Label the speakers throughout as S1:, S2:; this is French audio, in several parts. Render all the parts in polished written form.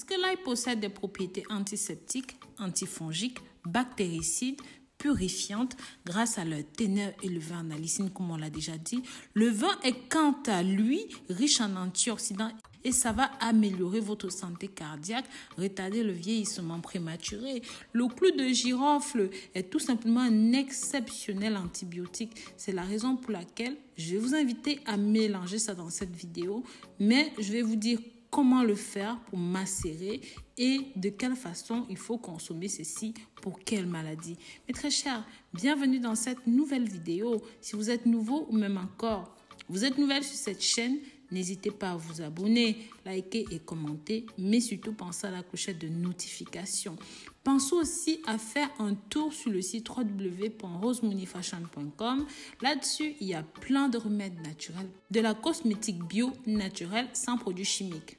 S1: puisque l'ail possède des propriétés antiseptiques, antifongiques, bactéricides, purifiantes grâce à leur teneur élevée en allicine, comme on l'a déjà dit. Le vin est quant à lui riche en antioxydants et ça va améliorer votre santé cardiaque, retarder le vieillissement prématuré. Le clou de girofle est tout simplement un exceptionnel antibiotique. C'est la raison pour laquelle je vais vous inviter à mélanger ça dans cette vidéo, mais je vais vous dire comment le faire pour macérer et de quelle façon il faut consommer ceci pour quelle maladie. Mes très chers, bienvenue dans cette nouvelle vidéo. Si vous êtes nouveau ou même encore, vous êtes nouvelle sur cette chaîne, n'hésitez pas à vous abonner, liker et commenter, mais surtout pensez à la clochette de notification. Pensez aussi à faire un tour sur le site www.rosemoneyfashion.com. Là-dessus, il y a plein de remèdes naturels, de la cosmétique bio naturelle sans produits chimiques.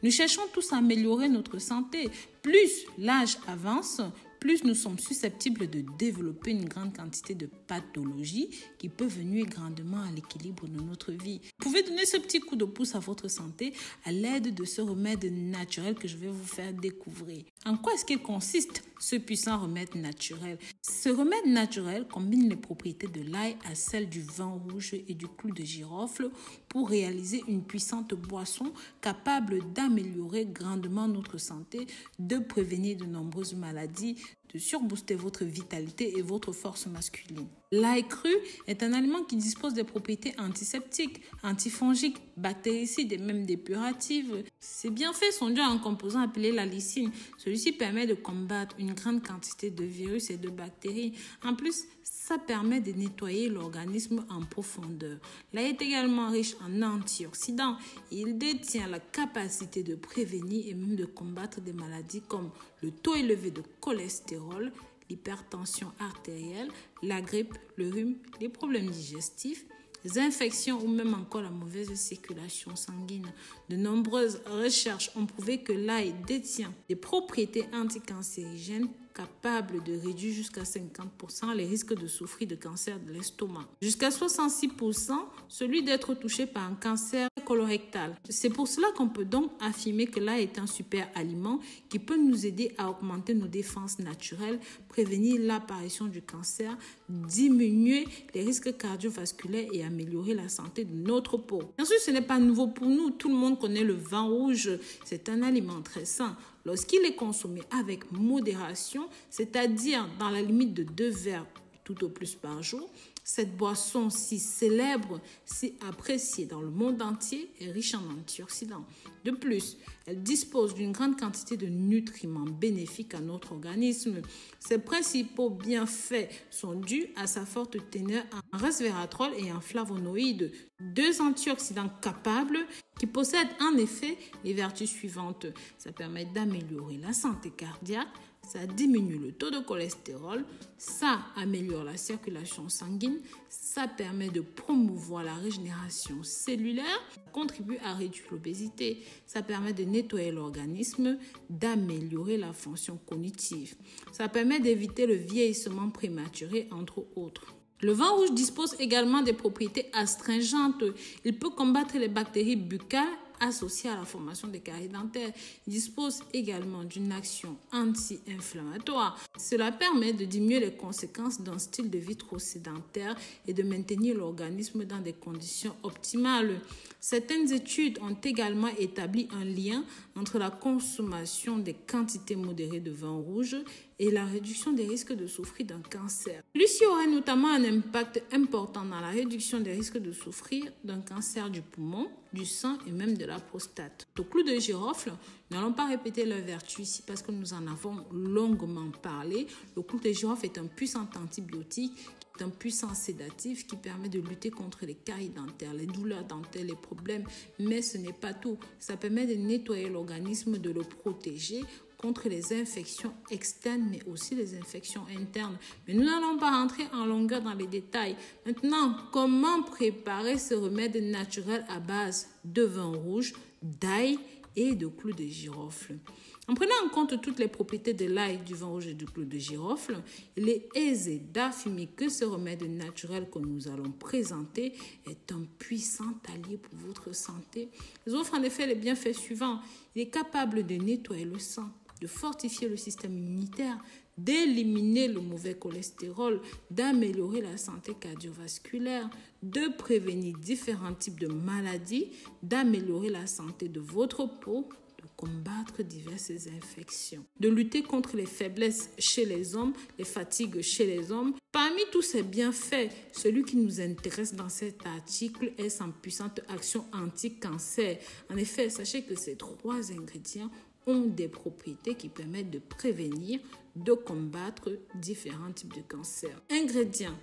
S1: Nous cherchons tous à améliorer notre santé. Plus l'âge avance, plus nous sommes susceptibles de développer une grande quantité de pathologies qui peuvent nuire grandement à l'équilibre de notre vie. Vous pouvez donner ce petit coup de pouce à votre santé à l'aide de ce remède naturel que je vais vous faire découvrir. En quoi est-ce qu'il consiste ce puissant remède naturel? Ce remède naturel combine les propriétés de l'ail à celles du vin rouge et du clou de girofle pour réaliser une puissante boisson capable d'améliorer grandement notre santé, de prévenir de nombreuses maladies, de surbooster votre vitalité et votre force masculine. L'ail cru est un aliment qui dispose des propriétés antiseptiques, antifongiques, bactéricides et même dépuratives. Ses bienfaits sont dus à un composant appelé la lysine. Celui-ci permet de combattre une grande quantité de virus et de bactéries. En plus, ça permet de nettoyer l'organisme en profondeur. L'ail est également riche en antioxydants. Il détient la capacité de prévenir et même de combattre des maladies comme le taux élevé de cholestérol, l'hypertension artérielle, la grippe, le rhume, les problèmes digestifs, les infections ou même encore la mauvaise circulation sanguine. De nombreuses recherches ont prouvé que l'ail détient des propriétés anticancérigènes capables de réduire jusqu'à 50% les risques de souffrir de cancer de l'estomac. Jusqu'à 66% celui d'être touché par un cancer colorectal. C'est pour cela qu'on peut donc affirmer que l'ail est un super aliment qui peut nous aider à augmenter nos défenses naturelles, prévenir l'apparition du cancer, diminuer les risques cardiovasculaires et améliorer la santé de notre peau. Bien sûr, ce n'est pas nouveau pour nous. Tout le monde connaît le vin rouge. C'est un aliment très sain. Lorsqu'il est consommé avec modération, c'est-à-dire dans la limite de 2 verres tout au plus par jour, cette boisson si célèbre, si appréciée dans le monde entier, est riche en antioxydants. De plus, elle dispose d'une grande quantité de nutriments bénéfiques à notre organisme. Ses principaux bienfaits sont dus à sa forte teneur en resveratrol et en flavonoïdes, 2 antioxydants capables qui possèdent en effet les vertus suivantes. Ça permet d'améliorer la santé cardiaque, ça diminue le taux de cholestérol, ça améliore la circulation sanguine, ça permet de promouvoir la régénération cellulaire, ça contribue à réduire l'obésité, ça permet de nettoyer l'organisme, d'améliorer la fonction cognitive, ça permet d'éviter le vieillissement prématuré entre autres. Le vin rouge dispose également des propriétés astringentes. Il peut combattre les bactéries buccales associées à la formation des caries dentaires. Il dispose également d'une action anti-inflammatoire. Cela permet de diminuer les conséquences d'un style de vie trop sédentaire et de maintenir l'organisme dans des conditions optimales. Certaines études ont également établi un lien entre la consommation des quantités modérées de vin rouge et la réduction des risques de souffrir d'un cancer. Celui-ci aurait notamment un impact important dans la réduction des risques de souffrir d'un cancer du poumon, du sein et même de la prostate. Au clou de girofle, nous n'allons pas répéter leurs vertus ici parce que nous en avons longuement parlé. Le clou de girofle est un puissant antibiotique, un puissant sédatif qui permet de lutter contre les caries dentaires, les douleurs dentaires, les problèmes, mais ce n'est pas tout. Ça permet de nettoyer l'organisme, de le protéger contre les infections externes, mais aussi les infections internes. Mais nous n'allons pas rentrer en longueur dans les détails. Maintenant, comment préparer ce remède naturel à base de vin rouge, d'ail et de clous de girofle. En prenant en compte toutes les propriétés de l'ail, du vin rouge et du clou de girofle, il est aisé d'affirmer que ce remède naturel que nous allons présenter est un puissant allié pour votre santé. Il offre en effet les bienfaits suivants. Il est capable de nettoyer le sang, de fortifier le système immunitaire, d'éliminer le mauvais cholestérol, d'améliorer la santé cardiovasculaire, de prévenir différents types de maladies, d'améliorer la santé de votre peau, de combattre diverses infections, de lutter contre les faiblesses chez les hommes, les fatigues chez les hommes. Parmi tous ces bienfaits, celui qui nous intéresse dans cet article est sa puissante action anti-cancer. En effet, sachez que ces 3 ingrédients ont des propriétés qui permettent de prévenir, de combattre différents types de cancers. Ingrédients: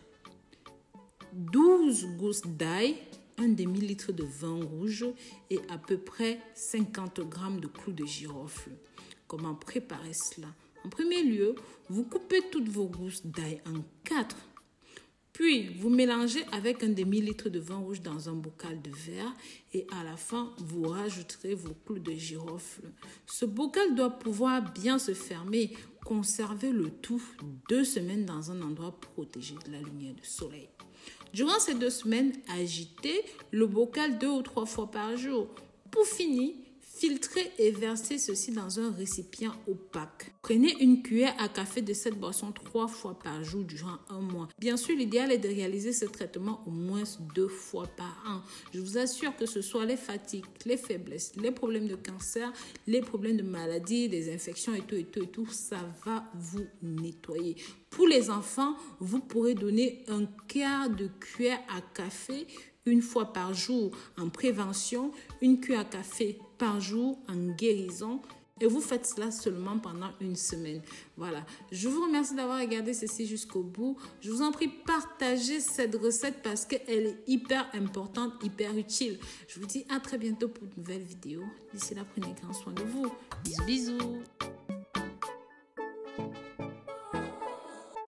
S1: 12 gousses d'ail, 1 demi-litre de vin rouge et à peu près 50 g de clous de girofle. Comment préparer cela? En premier lieu, vous coupez toutes vos gousses d'ail en 4. Puis, vous mélangez avec 1 demi-litre de vin rouge dans un bocal de verre et à la fin, vous rajouterez vos clous de girofle. Ce bocal doit pouvoir bien se fermer. Conservez le tout 2 semaines dans un endroit protégé de la lumière du soleil. Durant ces 2 semaines, agitez le bocal 2 ou 3 fois par jour. Pour finir, filtrez et versez ceci dans un récipient opaque. Prenez une cuillère à café de cette boisson 3 fois par jour durant 1 mois. Bien sûr, l'idéal est de réaliser ce traitement au moins 2 fois par an. Je vous assure que ce soit les fatigues, les faiblesses, les problèmes de cancer, les problèmes de maladie, des infections et tout, ça va vous nettoyer. Pour les enfants, vous pourrez donner 1/4 de cuillère à café 1 fois par jour en prévention, 1 cuillère à café par jour en guérison et vous faites cela seulement pendant 1 semaine. Voilà, je vous remercie d'avoir regardé ceci jusqu'au bout. Je vous en prie, partagez cette recette parce qu'elle est hyper importante, hyper utile. Je vous dis à très bientôt pour une nouvelle vidéo. D'ici là, prenez grand soin de vous. Bisous, bisous.